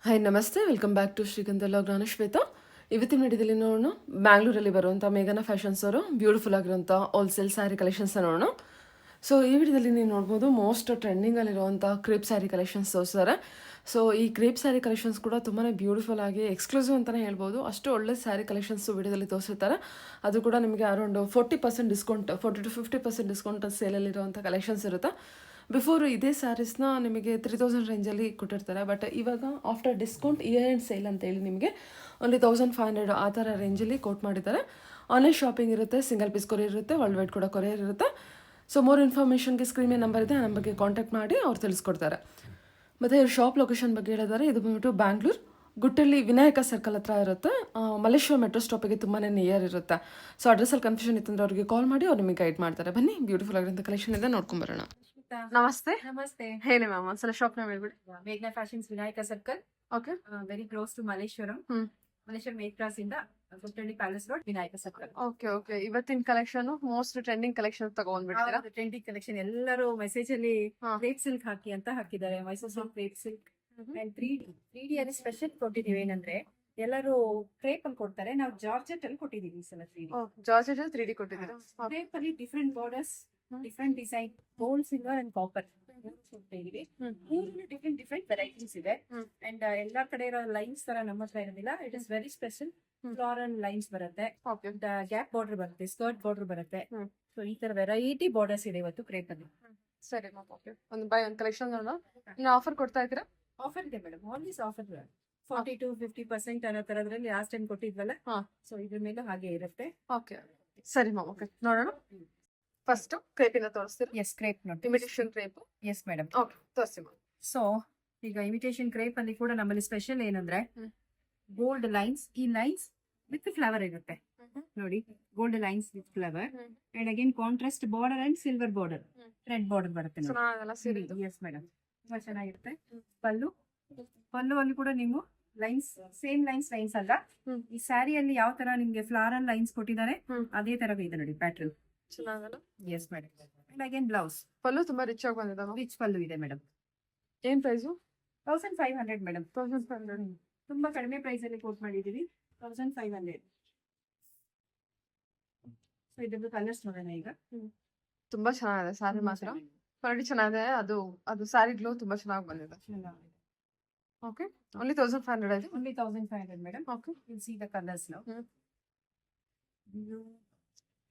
Hi ನಮಸ್ತೆ welcome back to ಶ್ರೀಗಂಧ log ನಾನು ಶ್ವೇತಾ. ಇವತ್ತಿನ ವಿಡಿಯೋದಲ್ಲಿ ನೋಡೋಣ ಬ್ಯಾಂಗ್ಳೂರಲ್ಲಿ ಬರುವಂಥ ಮೇಘನಾ ಫ್ಯಾಷನ್ಸ್ ಅವರು ಬ್ಯೂಟಿಫುಲ್ ಆಗಿರುವಂಥ ಹೋಲ್ಸೇಲ್ ಸ್ಯಾರಿ ಕಲೆಕ್ಷನ್ಸ್ ನೋಡೋಣ. ಸೊ ಈ ವಿಡಿಯೋದಲ್ಲಿ ನೀವು ನೋಡ್ಬೋದು ಮೋಸ್ಟ್ ಟ್ರೆಂಡಿಂಗಲ್ಲಿರುವಂಥ ಕ್ರೇಪ್ ಸ್ಯಾರಿ ಕಲೆಕ್ಷನ್ಸ್ ತೋರಿಸ್ತಾರೆ. ಸೊ ಈ ಕ್ರೇಪ್ ಸ್ಯಾರಿ ಕಲೆಕ್ಷನ್ಸ್ ಕೂಡ ತುಂಬಾ ಬ್ಯೂಟಿಫುಲ್ ಆಗಿ ಎಕ್ಸ್ಕ್ಲೂಸಿವ್ ಅಂತಲೇ ಹೇಳ್ಬೋದು. ಅಷ್ಟು ಒಳ್ಳೆ ಸ್ಯಾರಿ ಕಲೆಕ್ಷನ್ಸ್ ವಿಡಿಯೋದಲ್ಲಿ ತೋರಿಸಿರ್ತಾರೆ. ಅದು ಕೂಡ ನಿಮಗೆ ಅರೌಂಡ್ 40% ಡಿಸ್ಕೌಂಟ್ 40 to 50% ಡಿಸ್ಕೌಂಟ್ ಸೇಲಲ್ಲಿರುವಂಥ ಕಲೆಕ್ಷನ್ಸ್ ಇರುತ್ತೆ. ಬಿಫೋರು ಇದೇ ಸ್ಯಾರೀಸ್ನ ನಿಮಗೆ 3000 ರೇಂಜಲ್ಲಿ ಕೊಟ್ಟಿರ್ತಾರೆ. ಬಟ್ ಇವಾಗ after discount year end sale ಅಂತೇಳಿ ನಿಮಗೆ ಓನ್ಲಿ 1500 ಆ ಥರ ರೇಂಜಲ್ಲಿ ಕೋಟ್ ಮಾಡಿದ್ದಾರೆ. ಆನ್ಲೈನ್ ಶಾಪಿಂಗ್ ಇರುತ್ತೆ, ಸಿಂಗಲ್ ಪೀಸ್ ಕೊರಿಯರ್ ಇರುತ್ತೆ, ವರ್ಲ್ಡ್ ವೈಡ್ ಕೂಡ ಕೊರಿಯರ್ ಇರುತ್ತೆ. ಸೊ ಮೋರ್ ಇನ್ಫಾರ್ಮೇಷನ್ಗೆ ಸ್ಕ್ರೀನ್ ಮೇಲೆ ನಂಬರ್ ಇದೆ, ಆ ನಂಬರ್ಗೆ ಕಾಂಟ್ಯಾಕ್ಟ್ ಮಾಡಿ ಅವ್ರು ತಿಳಿಸ್ಕೊಡ್ತಾರೆ. ಮತ್ತು ಇವ್ರ ಶಾಪ್ ಲೊಕೇಶನ್ ಬಗ್ಗೆ ಹೇಳಿದ್ದಾರೆ. ಇದು ಬಂದ್ಬಿಟ್ಟು ಬ್ಯಾಂಗ್ಳೂರ್ ಗುಟ್ಟಳ್ಳಿ ವಿನಾಯಕ ಸರ್ಕಲ್ ಹತ್ರ ಇರುತ್ತೆ. ಮಲ್ಲೇಶ್ವರ ಮೆಟ್ರೋ ಸ್ಟಾಪಿಗೆ ತುಂಬಾ ನಿಯರ್ ಇರುತ್ತೆ. ಸೊ ಅಡ್ರೆಸ್ಸಲ್ಲಿ ಕನ್ಫ್ಯೂಷನ್ ಇತ್ತಂದ್ರೆ ಅವ್ರಿಗೆ ಕಾಲ್ ಮಾಡಿ ಅವ್ರು ನಿಮಗೆ ಗೈಡ್ ಮಾಡ್ತಾರೆ. ಬನ್ನಿ, ಬ್ಯೂಟಿಫುಲ್ ಆಗಿರೋಂಥ ಕಲೆಕ್ಷನ್ ಇದೆ, ನೋಡ್ಕೊಂಬರೋಣ. ನಮಸ್ತೆ. ನಮಸ್ತೆ. ಹೇಳಿ ಮ್ಯಾಮ್, ಒಂದ್ಸಲ ಶಾಪ್ ನೇಮ್ ಹೇಳ್ಬಿಡಿ. ಮೇಘ್ನಾ fashions Vinayaka circle, okay. Very close to Malleshwaram. Malleshwaram main cross ಇಂದ Guttahalli palace road, Vinayaka circle. Okay. ಇವತ್ತಿನ ಕಲೆಕ್ಷನ್ ಮೋಸ್ಟ್ ಟ್ರೆಂಡಿಂಗ್ ಕಲೆಕ್ಷನ್ ತಗೊಂಡ್ಬಿಡ್ತೀರಾ? Trending collection. ಎಲ್ಲರೂ ಮೆಸೇಜ್ ಅಲ್ಲಿ ಹಾ. ಕ್ರೇಪ್ ಸಿಲ್ಕ್ ಹಾಕಿ ಅಂತ ಹಾಕಿದ್ದಾರೆ. Mysore silk, crepe silk and 3D ಅಲ್ಲಿ ಸ್ಪೆಷಲ್ ಕೊಟ್ಟಿದೀವಿ. ಏನಂದ್ರೆ ಎಲ್ಲರೂ ಕ್ರೇಪ್ ಅಲ್ಲಿ ಕೊಡ್ತಾರೆ, ನಾವು ಜಾರ್ಜೆಟ್ ಅಲ್ಲಿ ಕೊಟ್ಟಿದೀವಿ ಈ ಸಲ 3D. ಜಾರ್ಜೆಟ್ 3D ಕೊಟ್ಟಿದ್ದೀರಾ? ಕ್ರೇಪ್ ಅಲ್ಲಿ different borders, different design, gold, silver and copper ಇದೀವಿ. ಡಿಫ್ರೆಂಟ್ ವೆರೈಟೀಸ್ ಇದೆ. ಅಂಡ್ ಎಲ್ಲಾ ಕಡೆ ಇರೋ ಲೈನ್ಸ್ ತರ ನಮ್ಮ ಹತ್ರ ಇರೋದಿಲ್ಲ. It is very special. Floral lines ಬರುತ್ತೆ, ಗ್ಯಾಪ್ ಬಾರ್ಡರ್ ಬರುತ್ತೆ, ಸ್ಕರ್ಟ್ ಬಾರ್ಡರ್ ಬರುತ್ತೆ. ಸೊ ಈ ತರ ವೆರೈಟಿ ಬಾರ್ಡರ್ಸ್ ಇದೆ ಇವತ್ತು ಕ್ರೇಪ್ ಅಲ್ಲಿ. ಸರಿ ಮ್ಯಾಮ್, ಓಕೆ. ಒಂದು ಬೈ ಒಂದು ಕಲೆಕ್ಷನ್ ನೋಡೋಣ. ಇನ್ನು ಆಫರ್ ಕೊಡ್ತಾ ಇದ್ದೀರಾ? ಆಫರ್ ಇದೆ ಮೇಡಮ್, ಆಲ್ವೇಸ್ ಆಫರ್ 40 to 50% ಅನ್ನೋ ತರದ್ರಲ್ಲಿ ಲಾಸ್ಟ್ ಟೈಮ್ ಕೊಟ್ಟಿದ್ವಲ್ಲ. ಸೊ ಇದ್ರ ಮೇಲೆ ಹಾಗೆ ಇರುತ್ತೆ. ಓಕೆ, ಸರಿ ಮ್ಯಾಮ್, ಓಕೆ. ನೋಡೋಣ. ಫಸ್ಟ್ ಕ್ರೇಪಿಂದ ತೋರಿಸ್ತೀರಾ? ಎಸ್, ಕ್ರೇಪ್ ನೋಡಿ. Imitation crepe. S madam. Okay, ತೋರಿಸಿ ಮ್ಯಾಮ್. ಸೊ ಈಗ ಇಮಿಟೇಷನ್ ಕ್ರೇಪ್ ಅಲ್ಲಿ ಕೂಡ ನಮ್ಮಲ್ಲಿ ಸ್ಪೆಷಲ್ ಏನಂದ್ರೆ ಗೋಲ್ಡ್ ಲೈನ್ಸ್. ಈ ಲೈನ್ಸ್ ವಿತ್ ಫ್ಲವರ್ ಇರುತ್ತೆ ನೋಡಿ, gold lines with flower. And again contrast border and silver border, red border ಬರುತ್ತೆ. ಚೆನ್ನಾಗಲ್ಲ ಸೀರೆ? ಎಸ್ ಮೇಡಮ್, ತುಂಬಾ ಚೆನ್ನಾಗಿರುತ್ತೆ. ಪಲ್ಲು ಅಲ್ಲಿ ಕೂಡ ನೀವು ಲೈನ್ಸ್, ಸೇಮ್ ಲೈನ್ಸ್ ಅಲ್ಲ. ಈ ಸ್ಯಾರಿಯಲ್ಲಿ ಯಾವ ತರ ನಿಮ್ಗೆ ಫ್ಲಾರಲ್ ಲೈನ್ಸ್ ಕೊಟ್ಟಿದ್ದಾರೆ ಅದೇ ತರ ಇದೆ ನೋಡಿ ಪ್ಯಾಟರ್ನ್. ಚೆನ್ನಾಗಲ್ಲ? Yes madam. And again blouse pallu ತುಂಬಾ ರಿಚ್ ಆಗಿ ಬಂದಿದೆ. ರಿಚ್ ಪಲ್ಲು ಇದೆ ಮೇಡಮ್. ಏನ್ ಪ್ರೈಸು? 1500 ಮೇಡಮ್. 1500. ತುಂಬಾ ಕಡಿಮೆ ಪ್ರೈಸ್ ಅಲ್ಲಿ ಕೋಟ್ ಮಾಡಿದೀವಿ, 1500. ಸೊ ಇದ್ರದ್ದು ಕಲರ್ಸ್ ನೋಡೋಣ ಈಗ. ತುಂಬಾ ಚೆನ್ನಾಗಿದೆ ಸ್ಯಾರಿ ಮಾತ್ರ. ಕ್ವಾಲಿಟಿ ಚೆನ್ನಾಗಿದೆ. ಅದು ಸ್ಯಾರಿ ಗ್ಲೋ ತುಂಬಾ ಚೆನ್ನಾಗಿ ಬಂದಿದೆ. ಓಕೆ, ಓನ್ಲಿ 1500 ಇದೆ. Only 1500 madam. Okay. You'll see the colors now. Blue,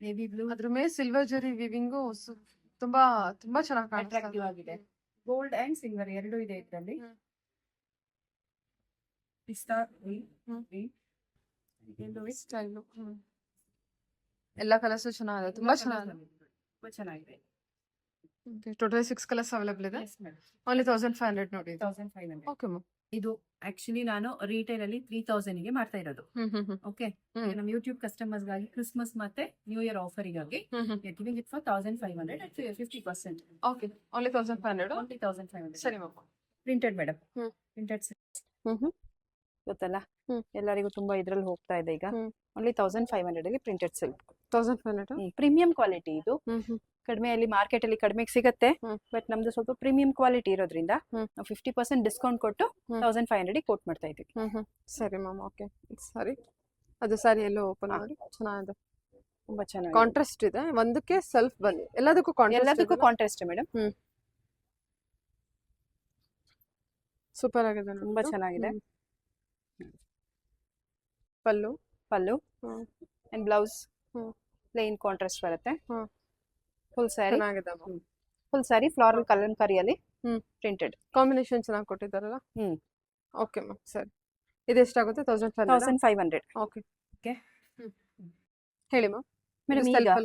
navy blue. ಅದ್ರ ಮೇಲೆ ಸಿಲ್ವರ್ ಜರಿ ವಿವಿಂಗು ತುಂಬಾ ತುಂಬಾ ಚೆನ್ನಾಗಿ ಅಟ್ರಾಕ್ಟಿವ್ ಕಾಣಿಸ್ತಾ ಆಗಿದೆ. ಗೋಲ್ಡ್ ಅಂಡ್ ಸಿಲ್ವರ್ ಎರಡು ಇದೆ ಇದರಲ್ಲಿ. ಪಿಸ್ತಾ ಗ್ರೀನ್, ಸ್ಟೈಲು. ಎಲ್ಲ ಕಲರ್ಸ್ ಚೆನ್ನಾಗಿದೆ, ತುಂಬಾ ಚೆನ್ನಾಗಿದೆ. ತುಂಬಾ ಚೆನ್ನಾಗಿದೆ. ಟೋಟಲ್ 6 ಕಲರ್ಸ್ ಅವೈಲೇಬಲ್ ಇದೆ. Yes madam. ಓನ್ಲಿ 1500 ನೋಡಿ. 1500. Okay ma'am. ಇದು ಆಕ್ಚುಲಿ ನಾನು ರಿಟೇಲ್ ಅಲ್ಲಿ 3000 ಗೆ ಮಾಡ್ತಾ ಇರೋದು. ಓಕೆ, ನಮ್ಮ ಯೂಟ್ಯೂಬ್ ಕಸ್ಟಮರ್ಸ್ ಗಾಗಿ ಕ್ರಿಸ್ಮಸ್ ಮತ್ತೆ ನ್ಯೂ ಇಯರ್ ಆಫರ್ ಗಾಗಿ giving it for 1500 at 50%. Okay, only 1500. Only 1500. ಸರಿ ಮ್ಯಾಮ್. ಪ್ರಿಂಟೆಡ್ ಮೇಡಮ್, ಪ್ರಿಂಟೆಡ್ ಗೊತ್ತಲ್ಲ, ಎಲ್ಲರಿಗೂ ತುಂಬಾ ಇದ್ರಲ್ಲಿ ಹೋಗ್ತಾ ಇದೆ ಈಗ. ಓನ್ಲಿ 1500 ಅಲ್ಲಿ ಪ್ರಿಂಟೆಡ್ ಸಿಲ್ಕ್, 1500. Premium quality. ಇದು ಕಡಿಮೆ ಅಲ್ಲಿ ಮಾರ್ಕೆಟ್ ಅಲ್ಲಿ ಕಡಿಮೆ ಸಿಗುತ್ತೆ, ಬಟ್ ನಮ್ದು ಸ್ವಲ್ಪ ಪ್ರೀಮಿಯಂ ಕ್ವಾಲಿಟಿ ಇರೋದ್ರಿಂದ 50% ಡಿಸ್ಕೌಂಟ್ ಕೊಟ್ಟು 1500 ಕೋಟ್ ಮಾಡ್ತಾ ಇದೀವಿ. ಸರಿ ಮ್ಯಾಮ್, ಓಕೆ. ಸರಿ, ಅದು ಸ್ಯಾರಿ ಎಲ್ಲೋ ಓಪನ್ ಮಾಡಿ. ಚೆನ್ನಾಗಿದೆ, ತುಂಬಾ ಚೆನ್ನಾಗಿ ಕಾಂಟ್ರಾಸ್ಟ್ ಇದೆ. ಒಂದಕ್ಕೆ ಸೆಲ್ಫ್ ಬಂದಿ, ಎಲ್ಲದಕ್ಕೂ ಕಾಂಟ್ರಾಸ್ಟ್ ಮೇಡಮ್. ಸೂಪರ್ ಆಗಿದೆ, ತುಂಬಾ ಚೆನ್ನಾಗಿದೆ. Pallu and blouse plain contrast ಬರುತ್ತೆ. ಫುಲ್ ಸ್ಯಾರಿ ಫ್ಲಾರಲ್ ಕಲಂಕಾರಿಯಲ್ಲಿ ಪ್ರಿಂಟೆಡ್. ಕಾಂಬಿನೇಷನ್ ಚೆನ್ನಾಗಿ ಕೊಟ್ಟಿದ್ದಾರಲ್ಲ. ಓಕೆ ಮ್ಯಾಮ್, ಸರಿ. ಇದೆಷ್ಟಾಗುತ್ತೆ? 1500. ಓಕೆ. ಹೇಳಿ ಮ್ಯಾಮ್. ಮೇಡಮ್ ಈಗ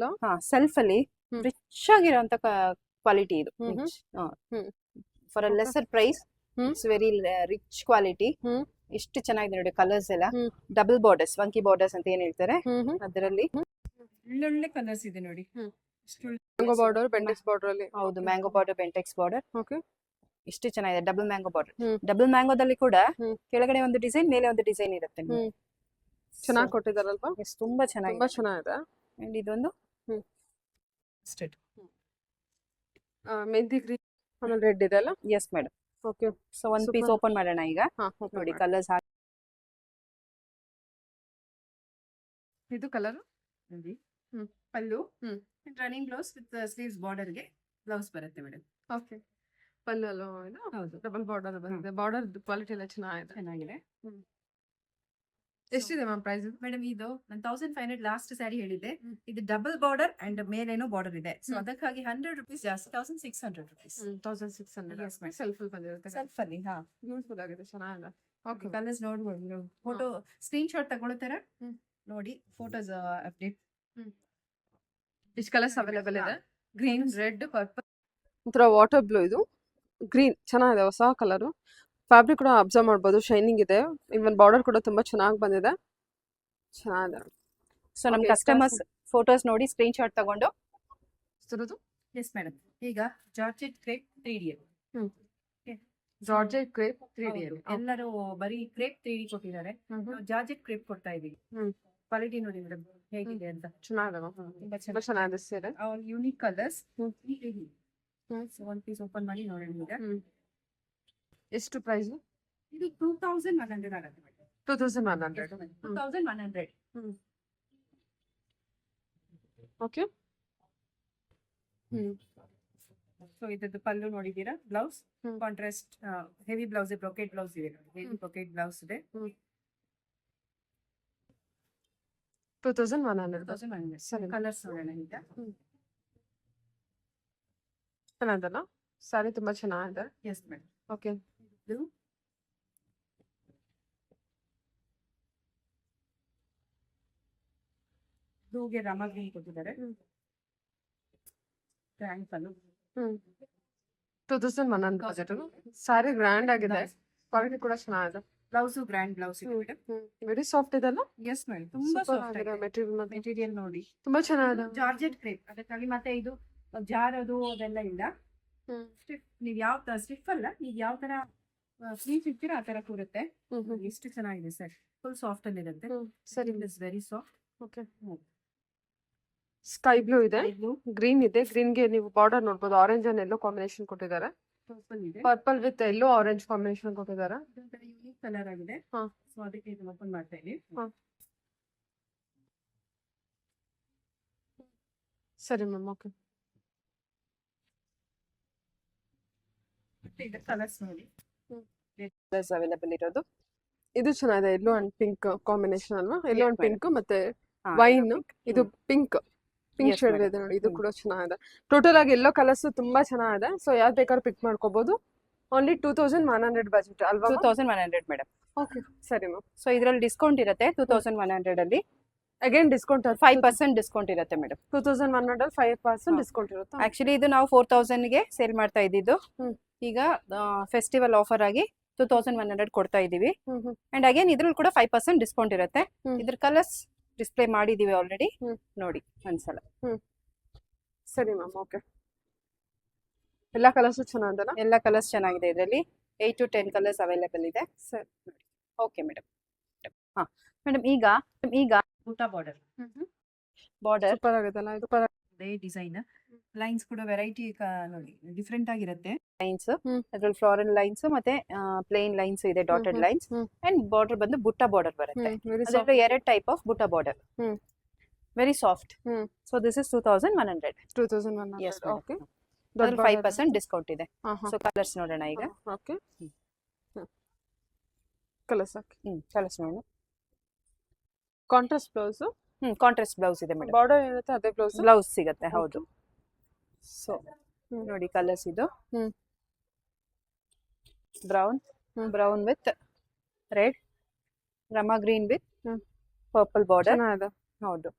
ಸೆಲ್ಫ್ ಅಲ್ಲಿ ರಿಚ್ ಆಗಿರುವಂತ ಕ್ವಾಲಿಟಿ ಇದು. For a lesser price it's very rich quality. ಎಷ್ಟು ಚೆನ್ನಾಗಿದೆ ನೋಡಿ, ಕಲರ್ಸ್ ಎಲ್ಲ ಡಬಲ್ ಬಾರ್ಡರ್ಸ್, ವಂಕಿ ಬಾರ್ಡರ್ಸ್ ಅಂತ ಏನ್ ಹೇಳ್ತಾರೆ ಅದರಲ್ಲಿ ಒಳ್ಳೊಳ್ಳೆ ಕಲರ್ಸ್ ಇದೆ ನೋಡಿ. ಮ್ಯಾಂಗೋ ಬಾರ್ಡರ್, ಬೆಂಟೆಕ್ಸ್ ಬಾರ್ಡರ್ ಅಲ್ಲಿ. ಹೌದು, mango border, Bentex border. Okay. ಇಷ್ಟು ಚೆನ್ನಾಗಿದೆ. Double mango border. ಡಬಲ್ ಮ್ಯಾಂಗೋದಲ್ಲಿ ಕೂಡ ಕೆಳಗಡೆ ಒಂದು ಡಿಸೈನ್, ಮೇಲೆ ಒಂದು ಡಿಸೈನ್ ಇರುತ್ತೆ. ಚೆನ್ನಾಗಿ ಕೊಟ್ಟಿದಾರಲ್ವಾ? ತುಂಬಾ ಚೆನ್ನಾಗಿದೆ. ಅಂಡ್ ಇದೊಂದು ಮೆಹಂದಿ ಗ್ರೀನ್ ಆಮೇಲೆ ರೆಡ್ ಇದೆ ಅಲ್ಲ? Yes madam. ಓಕೆ. ಸೊ ಒಂದ್ ಪೀಸ್ Super. ಓಪನ್ ಮಾಡೋಣ ಈಗ. ಹಾ, ನೋಡಿ ಕಲರ್ಸ್ ಇದು ಕಲರ್ ನೋಡಿ. ಹ್ಮ್. ಪಲ್ಲು ಹ್ಮ್. Running blouse with sleeves border ಗೆ ಬ್ಲೌಸ್ ಬರುತ್ತೆ ಮೇಡಮ್. ಓಕೆ. ಪಲ್ಲು ಅಲ್ವಾ ಇದು? ಹೌದು, ಡಬಲ್ ಬಾರ್ಡರ್ ಬಂದಿದೆ. ಬಾರ್ಡರ್ ಕ್ವಾಲಿಟಿ ಎಲ್ಲ ಚೆನ್ನಾಗಿದೆ. ಚೆನ್ನಾಗಿದೆ ಎಷ್ಟಿದೆ ಮ್ಯಾಮ್ ಪ್ರೈಸ್ ಇದು? ಮೇಡಮ್. ಇದು ನಾನು 1500 ಲಾಸ್ಟ್ ಸ್ಯಾರಿ ಹೇಳಿದ್ದೆ. ಹ್ಮ್. ಇದು ಡಬಲ್ ಬಾರ್ಡರ್ ಅಂಡ್ ಮೇಲೇನೋ ಬಾರ್ಡರ್ ಇದೆ. ಸೊ ಹ್ಮ್. ಅದಕ್ಕಾಗಿ 100 rupees ಜಾಸ್ತಿ, 1600 rupees 1600. Yes, ma'am. ಸೆಲ್ಫ್ ಬಂದಿರುತ್ತೆ. ಸೆಲ್ಫ್ ಅಲ್ಲಿ. ಹಾ, ಬ್ಯೂಟಿಫುಲ್ ಆಗಿದೆ, ಚೆನ್ನಾಗಿದೆ. ಓಕೆ. ಕಲರ್ಸ್ ನೋಡ್ಬೋದು. ಫೋಟೋ ಸ್ಕ್ರೀನ್ ಶಾಟ್ ತಗೊಳ್ತಾರ ಹ್ಮ್. ನೋಡಿ. Photos update. ಇಷ್ಟು ಕಲರ್ಸ್ ಅವೈಲೇಬಲ್ ಇದೆ. ಗ್ರೀನ್, ರೆಡ್, ಪರ್ಪಲ್, ಒಂಥರ ವಾಟರ್ ಬ್ಲೂ. ಇದು ಗ್ರೀನ್ ಚೆನ್ನಾಗಿದೆ, ಹೊಸ ಕಲರು. ಫ್ಯಾಬ್ರಿಕ್ ಕೂಡ ಅಬ್ಸರ್ವ್ ಮಾಡ್ಬೋದು, ಶೈನಿಂಗ್ ಇದೆ. ಇವನ್ ಬಾರ್ಡರ್ ಕೂಡ ತುಂಬಾ ಚೆನ್ನಾಗಿ ಬಂದಿದೆ, ಚೆನ್ನಾಗಿದೆ. ಸೊ ನಮ್ Okay, ಕಸ್ಟಮರ್ಸ್ ಫೋಟೋಸ್ ನೋಡಿ ಸ್ಕ್ರೀನ್ ಶಾಟ್ ತಗೊಂಡು. ಇದ್ರದ್ದು ಎಸ್ ಮೇಡಮ್. ಈಗ georgette crepe 3D. Georgette crepe 3D. ಎಲ್ಲರೂ ಬರೀ ಕ್ರೇಪ್ 3D ಕೊಟ್ಟಿದ್ದಾರೆ. ನಾವು ಜಾರ್ಜೆಟ್ ಕ್ರೇಪ್ ಕೊಡ್ತಾ ಇದೀವಿ. ಹ್ಮ್. ಕ್ವಾಲಿಟಿ ನೋಡಿ ಮೇಡಮ್ ಹೇಗಿದೆ ಅಂತ. ಚೆನ್ನಾಗಿದೆ, ತುಂಬಾ ತುಂಬಾ ಚೆನ್ನಾಗಿದೆ ಸೀರೆ. Unique colours. ಹ್ಮ್. ಸೊ ಒಂದ್ ಪೀಸ್ ಓಪನ್ ಮಾಡಿ ನೋಡೋಣ ಈಗ. ಎಷ್ಟು ಪ್ರೈಸ್? ಇದು 2100 ಆಗುತ್ತೆ ಮೇಡಮ್. 2100. 2100. ಓಕೆ. ಸೊ ಇದ್ರದ್ದು ಪಲ್ಲು ನೋಡಿದೀರಾ. ಬ್ಲೌಸ್ ಹ್ಮ್. Contrast heavy blouse, brocade blouse ಇದೆ. ಹೆವಿ ಬ್ರೊಕೆಟ್ ಬ್ಲೌಸ್ ಇದೆ. 2100. 2100. ಸರಿ. ಕಲರ್ಸ್ ನೋಡೋಣ ಈಗ. ಚೆನ್ನಾಗಿದಲ್ಲ ಸ್ಯಾರಿ? ತುಂಬಾ ಚೆನ್ನಾಗಿದೆ. S madam. ಓಕೆ. ಇದು ಬ್ಲೂಗೆ ರಾಮ ಗ್ರೀನ್ ಕೊಟ್ಟಿದ್ದಾರೆ. ಗ್ರ್ಯಾಂಡ್ ಪಲ್ಲು. 2100 ಬಜೆಟ್. ಸ್ಯಾರಿ ಗ್ರ್ಯಾಂಡ್ ಆಗಿದೆ, ಕ್ವಾಲಿಟಿ ಕೂಡ ಚೆನ್ನಾಗಿದೆ. ಬ್ಲೌಸ್ ಗ್ರ್ಯಾಂಡ್ ಬ್ಲೌಸ್ ಇದೆ ಮೇಡಮ್. ವೆರಿ ಸಾಫ್ಟ್ ಇದೆಲ್ಲ. Yes madam. ತುಂಬಾ ಸಾಫ್ಟ್ ಆಗಿದೆ ಮೆಟೀರಿಯಲ್. ಮೆಟೀರಿಯಲ್ ನೋಡಿ. ತುಂಬಾ ಚೆನ್ನಾಗಿದೆ. ಜಾರ್ಜೆಟ್ ಕ್ರೇಪ್ ಅದಕ್ಕಾಗಿ. ಮತ್ತೆ ಇದು ಜಾರದು ಅದೆಲ್ಲ ಇಲ್ಲ. ಸ್ಟಿಫ್, ನೀವ್ ಯಾವ ಸ್ಟಿಫ್ ಅಲ್ಲ, ನೀವ್ ಯಾವ ತರ ಸ್ಲೀವ್ ಇರ್ತೀರಾ ಆ ತರ ಕೂರುತ್ತೆ. ಎಷ್ಟು ಚೆನ್ನಾಗಿದೆ ಸರ್. ಫುಲ್ ಸಾಫ್ಟ್ ಅಲ್ಲಿ ಇರುತ್ತೆ. ಸರಿ. Is very soft. Okay. Sky blue ಇದೆ, ಗ್ರೀನ್ ಇದೆ. ಗ್ರೀನ್ ಗೆ ನೀವು ಬಾರ್ಡರ್ ನೋಡಬಹುದು, ಆರೆಂಜ್ ಅಂಡ್ ಎಲ್ಲೋ ಕಾಂಬಿನೇಷನ್ ಕೊಟ್ಟಿದ್ದಾರೆ. ಪರ್ಪಲ್ ಇದೆ. Purple with yellow orange combination ಕೊಟ್ಟಿದ್ದಾರೆ. ಯೂನಿಕ್ ಕಲರ್ ಆಗಿದೆ. ಹಾ. ಸೊ ಅದಕ್ಕೆ ಇದು ಓಪನ್ ಮಾಡ್ತಾ ಇದೀವಿ. ಸರಿ ಮ್ಯಾಮ್. ಓಕೆ. ಇದು ಕಲರ್ಸ್ ನೋಡಿ. ಕಲರ್ಸ್ ಅವೈಲೇಬಲ್ ಇರೋದು. ಇದು ಚೆನ್ನಾಗಿದೆ, ಎಲ್ಲೋ ಅಂಡ್ ಪಿಂಕ್ ಕಾಂಬಿನೇಷನ್ ಅಲ್ವಾ? ಎಲ್ಲೋ Yes, ಅಂಡ್ madam. ಪಿಂಕ್ ಮತ್ತೆ ವೈನ್. ಇದು ಪಿಂಕ್ Yes, ಶೇಡ್ madam. ಇದೆ ನೋಡಿ. ಇದು ಕೂಡ ಚೆನ್ನಾಗಿದೆ. ಟೋಟಲ್ ಆಗಿ ಎಲ್ಲೋ ಕಲರ್ಸ್ ತುಂಬಾ ಚೆನ್ನಾಗಿದೆ. ಸೊ ಯಾವ್ದು ಬೇಕಾದ್ರೂ ಪಿಕ್ ಮಾಡ್ಕೋಬಹುದು. ಓನ್ಲಿ 2100 ಬಜೆಟ್ ಅಲ್ವಾ? 2100 ಮೇಡಮ್. ಓಕೆ. ಸರಿ ಮ್ಯಾಮ್. ಸೊ ಇದ್ರಲ್ಲಿ ಡಿಸ್ಕೌಂಟ್ ಇರುತ್ತೆ. 2100 ಅಲ್ಲಿ ಅಗೇನ್ ಡಿಸ್ಕೌಂಟ್ 5% ಡಿಸ್ಕೌಂಟ್ ಇರುತ್ತೆ ಮೇಡಮ್. 2100 ಅಲ್ಲಿ 5% ಡಿಸ್ಕೌಂಟ್ ಇರುತ್ತೆ. ಆಕ್ಚುಲಿ ಇದು ನಾವು 4000 ಗೆ ಸೇಲ್ ಮಾಡ್ತಾ ಇದ್ದಿದ್ದು. ಈಗ ಫೆಸ್ಟಿವಲ್ ಆಫರ್ ಆಗಿ 2100 ಕೊಡ್ತಾ ಇದೀವಿ. ಅಂಡ್ ಅಗೇನ್ ಇದ್ರಲ್ಲಿ ಕೂಡ 5% ಡಿಸ್ಕೌಂಟ್ ಇರುತ್ತೆ. ಇದ್ರ ಕಲರ್ಸ್ ಡಿಸ್ಪ್ಲೇ ಮಾಡಿದೀವಿ ಆಲ್ರೆಡಿ, ನೋಡಿ ಒಂದ್ಸಲ. ಸರಿ ಮ್ಯಾಮ್. ಓಕೆ. ಎಲ್ಲ ಕಲರ್ಸ್ ಚೆನ್ನಾಗಿದೆಲ್ಲ? ಎಲ್ಲ ಕಲರ್ಸ್ ಚೆನ್ನಾಗಿದೆ. ಇದರಲ್ಲಿ 8 to 10 ಕಲರ್ಸ್ ಅವೈಲೇಬಲ್ ಇದೆ. ಸರಿ. Okay madam. ಹಾ ಮೇಡಮ್, ಈಗ ಬೂಟಾ ಬಾರ್ಡರ್ ಸೂಪರ್ ಆಗಿದೆಲ್ಲ ಇದು? ಡಿಸೈನ್ ಲೈನ್ಸ್ ಕೂಡ ವೆರೈಟಿ ನೋಡಿ, ಡಿಫ್ರೆಂಟ್ ಆಗಿರುತ್ತೆ. ಲೈನ್ಸ್ ಹ್ಮ್. ಅದ್ರಲ್ಲಿ ಫ್ಲೋರಲ್ ಲೈನ್ಸ್ ಮತ್ತೆ ಪ್ಲೇನ್ ಲೈನ್ಸ್ ಇದೆ, ಡಾಟೆಡ್ ಲೈನ್ಸ್. ಅಂಡ್ ಬಾರ್ಡರ್ ಬಂದು ಬುಟ್ಟ ಬಾರ್ಡರ್ ಬರುತ್ತೆ. ಅದರಲ್ಲಿ 2 ಟೈಪ್ ಆಫ್ ಬುಟ್ಟ border. Very soft. So this is 2100. 2100. Yes, madam. Okay. ಅದ್ರಲ್ಲಿ 5% ಡಿಸ್ಕೌಂಟ್ ಇದೆ. ಸೊ ಕಲರ್ಸ್ ನೋಡೋಣ ಈಗ. ಓಕೆ. ಕಲರ್ಸ್ ಹಾಕಿ. ಕಲರ್ಸ್ ನೋಡೋಣ. Contrast blouse. ಕಾಂಟ್ರಾಸ್ಟ್ ಬ್ಲೌಸ್ ಇದೆ ಮೇಡಮ್. ಬಾರ್ಡರ್ ಇರುತ್ತೆ, ಅದೇ ಬ್ಲೌಸ್. ಬ್ಲೌಸ್ ಸಿಗುತ್ತೆ. ಹೌದು. ಸೊ ನೋಡಿ ಕಲರ್ಸ್ ಇದು. ಹ್ಮ್. ಬ್ರೌನ್ ವಿತ್ ರೆಡ್, ರಮಾ ಗ್ರೀನ್ ವಿತ್ ಪರ್ಪಲ್ ಬಾರ್ಡರ್. ಚೆನ್ನಾಗಿದೆ. ಹೌದು.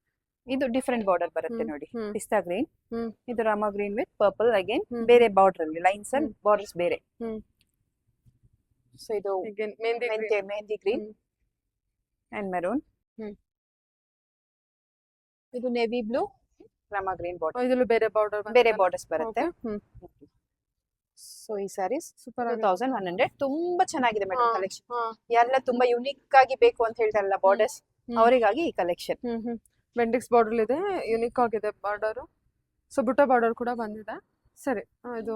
ಇದು ಡಿಫ್ರೆಂಟ್ ಬಾರ್ಡರ್ ಬರುತ್ತೆ ನೋಡಿ. ಹ್ಮ್. ಪಿಸ್ತಾ ಗ್ರೀನ್. ಹ್ಮ್. ಇದು ರಾಮಾ ಗ್ರೀನ್ ವಿತ್ ಪರ್ಪಲ್. ಅಗೇನ್ ಬೇರೆ ಬಾರ್ಡರ್ ಅಲ್ಲಿ ಲೈನ್ಸ್ ಅಂಡ್ ಬಾರ್ಡರ್ಸ್ ಬೇರೆ. ಸೊ ಇದು Again, mehndi green and maroon. ಇದು ನೇವಿ ಬ್ಲೂ, ರಾಮಾ ಗ್ರೀನ್ ಬಾರ್ಡರ್. ಇದರಲ್ಲೂ ಬೇರೆ ಬಾರ್ಡರ್, ಬೇರೆ ಬಾರ್ಡರ್ಸ್ ಬರುತ್ತೆ. ಸೊ ಈ ಸ್ಯಾರೀಸ್ ಸೂಪರ್ 2100 ತುಂಬಾ ಚೆನ್ನಾಗಿದೆ ಮೇಡಮ್ ಕಲೆಕ್ಷನ್. ಎಲ್ಲ ತುಂಬಾ ಯುನಿಕ್ ಆಗಿ ಬೇಕು ಅಂತ ಹೇಳ್ತಾರಲ್ಲ ಬಾರ್ಡರ್ಸ್, ಅವರಿಗಾಗಿ ಈ ಕಲೆಕ್ಷನ್. ಬೆಂಡಿಕ್ಸ್ ಬಾರ್ಡರ್ ಇದೆ, ಯುನಿಕ್ ಆಗಿದೆ ಬಾರ್ಡರ್. ಸೊ ಬುಟ್ಟ ಬಾರ್ಡರ್ ಕೂಡ ಬಂದಿದೆ. ಸರಿ. ಇದು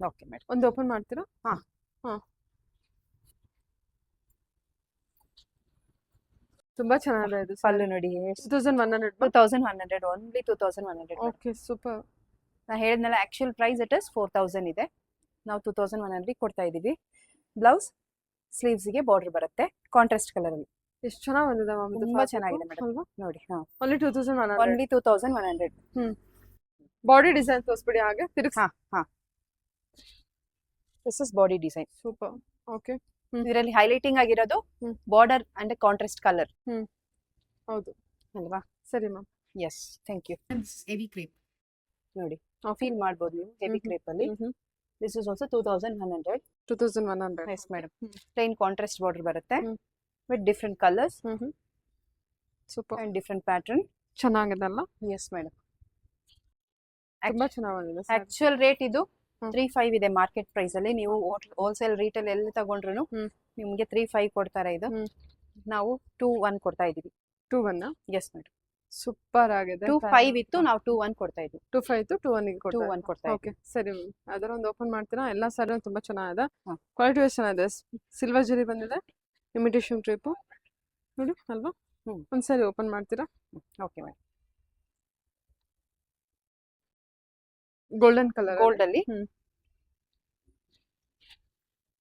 ಓಕೆ ಮೇಡಮ್. ಒಂದು ಓಪನ್ ಮಾಡ್ತೀರಾ? ಹಾ. ಹಾ, ತುಂಬಾ ಚೆನ್ನಾಗಿದೆ ಇದು. ಪಲ್ಲು ನೋಡಿ 2100. 2100, ಓನ್ಲಿ 2100. Okay, super. ನಾ ಹೇಳಿದ್ನಲ್ಲ ಆಕ್ಚುಯಲ್ ಪ್ರೈಸ್ ಇಟ್ ಇಸ್ 4000 ಇದೆ, ನಾವು 2100 ಕೊಡ್ತಾ ಇದೀವಿ. ಬ್ಲೌಸ್ ಸ್ಲೀವ್ಸ್ಗೆ ಬಾರ್ಡರ್ ಬರುತ್ತೆ ಕಾಂಟ್ರಾಸ್ಟ್ ಕಲರ್ ಅಲ್ಲಿ. ಎಷ್ಟು ಚೆನ್ನಾಗಿ ಬಂದಿದೆ ಮ್ಯಾಮ್, ತುಂಬಾ ಚೆನ್ನಾಗಿದೆ ಮೇಡಮ್ ನೋಡಿ. ಹಾ, ಓನ್ಲಿ 2100. ಓನ್ಲಿ 2100. ಬಾಡಿ ಡಿಸೈನ್ ತೋರಿಸ್ಬಿಡಿ ಹಾಗೆ ತಿರುಗಿಸಿ. ಹಾ ಹಾ, this is body design. Super. Okay, ಇದರಲ್ಲಿ ಹೈಲೈಟಿಂಗ್ ಆಗಿರೋದು ಬಾರ್ಡರ್ ಅಂಡ್ ಕಾಂಟ್ರಾಸ್ಟ್ ಕಲರ್. ಹೌದು ಅಲ್ವಾ? ಸರಿ ma'am. Yes, thank you. Heavy crepe ನೋಡಿ ಫೀಲ್ ಮಾಡ್ಬೋದು ನೀವು ಹೆವಿ ಕ್ರೇಪ್ ಅಲ್ಲಿ. This is also 2100. 2100. Yes madam. Plain contrast border ಬರುತ್ತೆ with different colours super and different pattern. ಚೆನ್ನಾಗಿದೆ ಅಲ್ಲ? Yes madam. ತುಂಬಾ ಚೆನ್ನಾಗಿ ಬಂದಿದೆ. ಆಕ್ಚುಯಲ್ ರೇಟ್ ಇದು 35 ಇದೆ ಮಾರ್ಕೆಟ್ ಪ್ರೈಸ್ ಅಲ್ಲಿ. ನೀವು ಹೋಲ್ಸೇಲ್ ರೀಟೇಲ್ ಎಲ್ಲಿ ತಗೊಂಡ್ರು ನಿಮ್ಗೆ 35 ಕೊಡ್ತಾರೆ. ಇದು ನಾವು 21 ಕೊಡ್ತಾ ಇದೀವಿ. 21? Yes madam. ಸೂಪರ್ ಆಗಿದೆ. 25 ಇತ್ತು, ನಾವು 21 ಕೊಡ್ತಾ ಇದೀವಿ. 25 ಇತ್ತು, 21 ಗೆ 21 ಕೊಡ್ತಾ ಇದೀವಿ. ಓಕೆ ಸರಿ ಮ್ಯಾಮ್. ಅದರ ಒಂದು ಓಪನ್ ಮಾಡ್ತೀರಾ? ಎಲ್ಲ ಸಾರಿ ತುಂಬಾ ಚೆನ್ನಾಗಿದೆ, ಕ್ವಾಲಿಟಿ ವೈಸ್ ಚೆನ್ನಾಗಿದೆ. ಸಿಲ್ವರ್ ಜರಿ ಬಂದಿದೆ, ಇಮಿಟೇಷನ್ ಕ್ರೇಪ್ ನೋಡಿ ಅಲ್ವಾ? ಒಂದ್ಸರಿ ಓಪನ್ ಮಾಡ್ತೀರಾ? Okay madam. Golden colour, gold ಅಲ್ಲಿ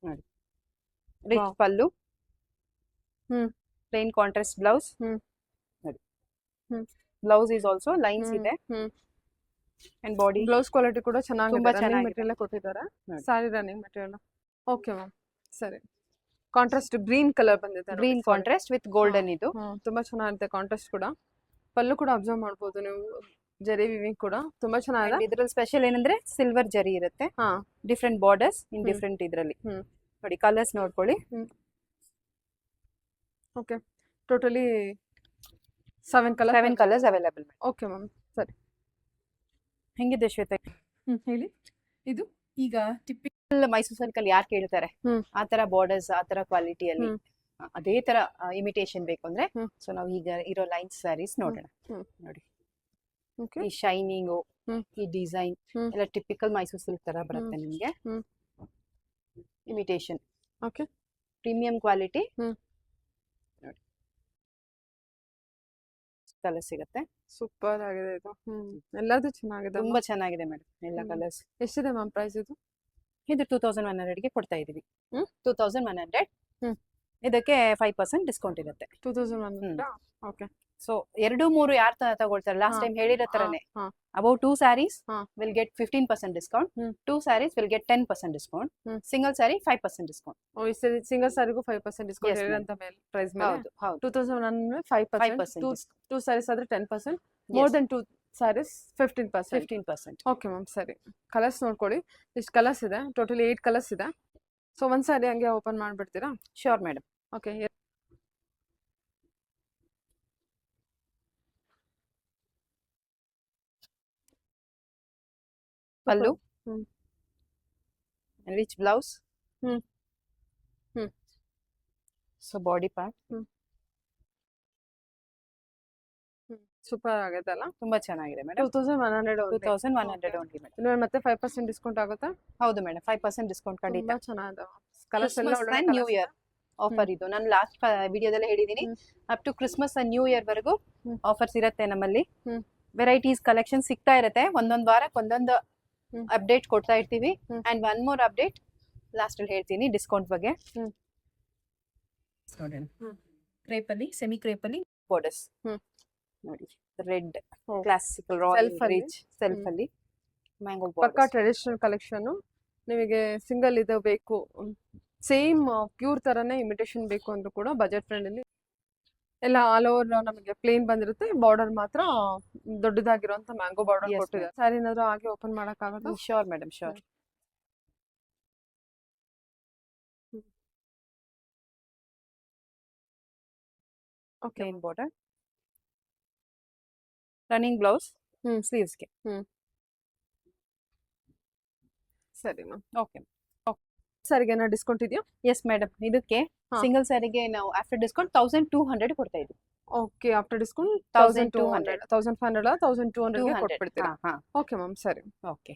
ನೋಡಿ ರಿಚ್ ಪಲ್ಲು, ಪ್ಲೇನ್ ಕಾಂಟ್ರಾಸ್ಟ್ ಬ್ಲೌಸ್ ನೋಡಿ. ಬ್ಲೌಸ್ ಇಸ್ ಆಲ್ಸೋ ಲೈನ್ಸ್ ಇದೆ ಅಂಡ್ ಬಾಡಿ. ಬ್ಲೌಸ್ ಕ್ವಾಲಿಟಿ ಕೂಡ ಚೆನ್ನಾಗಿದೆ, ತುಂಬಾ ರನ್ನಿಂಗ್ ಚೆನ್ನಾಗಿದೆ. ಮೆಟೀರಿಯಲ್ ಕೊಟ್ಟಿದ್ದಾರೆ. ಸಾರಿ ರನ್ನಿಂಗ್ ಮೆಟೀರಿಯಲ್. ಓಕೆ ಮ್ಯಾಮ್, ಸರಿ. ಕಾಂಟ್ರಾಸ್ಟ್ ಗ್ರೀನ್ ಕಲರ್ ಬಂದಿದೆ, ಗ್ರೀನ್ ಕಾಂಟ್ರಾಸ್ಟ್ ವಿತ್ ಗೋಲ್ಡನ್. ಇದು ತುಂಬಾ ಚೆನ್ನಾಗಿರುತ್ತೆ ಕಾಂಟ್ರಾಸ್ಟ್ ಕೂಡ. ಪಲ್ಲು ಕೂಡ ಅಬ್ಸರ್ವ್ ಮಾಡ್ಬೋದು ನೀವು, ಜರಿ ವಿವಿಂಗ್ ಕೂಡ ತುಂಬಾ ಚೆನ್ನಾಗಿದೆ. ಇದ್ರಲ್ಲಿ ಸ್ಪೆಷಲ್ ಏನಂದ್ರೆ ಸಿಲ್ವರ್ ಜರಿ ಇರುತ್ತೆ, ಡಿಫ್ರೆಂಟ್ ಬಾರ್ಡರ್ಸ್ ಇನ್ ಡಿಫ್ರೆಂಟ್ ಇದ್ರಲ್ಲಿ ನೋಡಿ. ಕಲರ್ಸ್ ನೋಡ್ಕೊಳ್ಳಿ. Okay, totally 7 colours available. Okay ma'am, ಸರಿ. ಹೆಂಗಿದೆ ಶ್ವೇತಾ? ಹೇಳಿ. ಇದು ಈಗ ಟಿಪಿಕಲ್ ಮೈಸೂರು ಸಿಲ್ಕ್ ಅಲ್ಲಿ ಯಾರು ಕೇಳ್ತಾರೆ ಆ ತರ ಬಾರ್ಡರ್ಸ್, ಆ ತರ ಕ್ವಾಲಿಟಿಯಲ್ಲಿ ಅದೇ ತರ ಇಮಿಟೇಷನ್ ಬೇಕು ಅಂದ್ರೆ, ಸೊ ನಾವು ಈಗ ಇರೋ ಲೈನ್ಸ್ ಸ್ಯಾರೀಸ್ ನೋಡೋಣ. ನೋಡಿ ಈ ಶೈನಿಂಗು, ಈ ಡಿಸೈನ್ ಎಲ್ಲ ಟಿಪಿಕಲ್ ಮೈಸೂರು ಸಿಲ್ಕ್ ತರ ಬರುತ್ತೆ ನಿಮ್ಗೆ. Imitation, okay, premium quality. ನೋಡಿ ಕಲರ್ ಸಿಗುತ್ತೆ. ಸೂಪರ್ ಆಗಿದೆ ಇದು. ಎಲ್ಲದೂ ಚೆನ್ನಾಗಿದೆ, ತುಂಬಾ ಚೆನ್ನಾಗಿದೆ ಮೇಡಮ್ ಎಲ್ಲ ಕಲರ್ಸ್. ಎಷ್ಟಿದೆ ಮ್ಯಾಮ್ ಪ್ರೈಸ್ ಇದು? ಇದು 2100 ಗೆ ಕೊಡ್ತಾ ಇದೀವಿ. 2100. ಇದಕ್ಕೆ 5% ಡಿಸ್ಕೌಂಟ್ ಇರುತ್ತೆ. 2100. ಓಕೆ. ಸೊ 2-3 ಯಾರು ತಗೊಳ್ತಾರೆ ಲಾಸ್ಟ್ ಟೈಮ್ ಹೇಳಿರೋ ತರನೇ, about 2 saris will get 15% discount, 2 saris will get 10% discount, single sari 5% discount. ಓ, ಈ ಸರಿ ಸಿಂಗಲ್ ಸಾರಿಗೂ 5% ಡಿಸ್ಕೌಂಟ್ ಹೇಳಿರಂತ ಮೇಲೆ ಪ್ರೈಸ್ ಮೇಲೆ. ಹೌದು ಹೌದು. 2100 5%, 2 ಸ್ಯಾರೀಸ್ ಆದ್ರೆ 10%, more than 2 saris 15%. 15%. Okay ma'am, ಸರಿ. ಕಲರ್ಸ್ ನೋಡ್ಕೊಳ್ಳಿ, ಇಷ್ಟು ಕಲರ್ಸ್ ಇದೆ, ಟೋಟಲಿ 8 ಕಲರ್ಸ್ ಇದೆ. ಸೊ ಒಂದ್ ಸಾರಿ ಹಂಗೆ ಓಪನ್ ಮಾಡ್ಬಿಡ್ತೀರಾ? Sure madam. Okay. Pallu, rich blouse, so body part. Super ಆಗೈತೆ ಅಲ್ಲ? ತುಂಬಾ ಚೆನ್ನಾಗಿದೆ ಮೇಡಮ್. 2100 only madam. ಇನ್ನು ಮತ್ತೆ 5% ಡಿಸ್ಕೌಂಟ್ ಆಗುತ್ತಾ? ಹೌದು ಮೇಡಮ್, 5% ಡಿಸ್ಕೌಂಟ್ ಖಂಡಿತ. ತುಂಬಾ ಚೆನ್ನಾಗಿದೆ ಕಲರ್ಸ್ ಎಲ್ಲ. ನ್ಯೂ ಇಯರ್ ಆಫರ್ ಇದು. ನಾನು ಲಾಸ್ಟ್ ವಿಡಿಯೋದಲ್ಲೇ ಹೇಳಿದೀನಿ, up to Christmas and new year ವರೆಗೂ ಆಫರ್ಸ್ ಇರುತ್ತೆ ನಮ್ಮಲ್ಲಿ. ವೆರೈಟೀಸ್ ಕಲೆಕ್ಷನ್ ಸಿಗ್ತಾ ಇರುತ್ತೆ, ಒಂದೊಂದು ವಾರಕ್ಕೆ ಒಂದೊಂದು ಅಪ್ಡೇಟ್ ಕೊಡ್ತಾ ಇರ್ತೀವಿ. And one more update last ಅಲ್ಲಿ ಹೇಳ್ತೀನಿ ಡಿಸ್ಕೌಂಟ್ ಬಗ್ಗೆ. ನೋಡೋಣ. ಕ್ರೇಪ್ ಅಲ್ಲಿ, ಸೆಮಿ ಕ್ರೇಪ್ ಅಲ್ಲಿ ಬಾರ್ಡರ್ಸ್ ನೋಡಿ, red classical royal rich self ಅಲ್ಲಿ ಮ್ಯಾಂಗೋ ಪಕ್ಕಾ ಟ್ರೆಡಿಷನಲ್ ಕಲೆಕ್ಷನ್. ನಿಮಗೆ ಸಿಂಗಲ್ ಇದು ಬೇಕು, ಸೇಮ್ ಪ್ಯೂರ್ ತರನೇ ಇಮಿಟೇಷನ್ ಬೇಕು ಅಂದ್ರೂ ಕೂಡ ಬಜೆಟ್ ಫ್ರೆಂಡ್ಲಿ ಎಲ್ಲ ಆಲ್ ಓವರ್ ನಮಗೆ ಪ್ಲೇನ್ ಬಂದಿರುತ್ತೆ. ಬಾರ್ಡರ್ ಮಾತ್ರ ದೊಡ್ಡದಾಗಿರುವಂತ ಮ್ಯಾಂಗೋ ಬಾರ್ಡರ್ ಕೊಟ್ಟಿದ್ದಾರೆ. ಸ್ಯಾರಿ ಏನಾದ್ರು ಹಾಗೆ ಓಪನ್ ಮಾಡಕ್ ಆಗುತ್ತಾ? Sure madam, sure. Okay. Plain border, running blouse, ಸ್ಲೀವ್ಸ್ಗೆ. ಸರಿ ಮ್ಯಾಮ್. ಓಕೆ. ಸರಿಗೆ ಏನೋ ಡಿಸ್ಕೌಂಟ್ ಇದೆಯಾ? ಎಸ್ ಮೇಡಮ್, ಇದಕ್ಕೆ ಸಿಂಗಲ್ ಸ್ಯಾರಿಗೆ ನಾವು ಆಫ್ಟರ್ ಡಿಸ್ಕೌಂಟ್ 1200 ಕೊಡ್ತಾ ಇದ್ದೀವಿ. ಓಕೆ, ಆಫ್ಟರ್ ಡಿಸ್ಕೌಂಟ್ 1200, 1500 1200 ಗೆ ಕೊಟ್ಬಿಡ್ತೀರಾ? ಓಕೆ ಮ್ಯಾಮ್, ಸರಿ. Okay.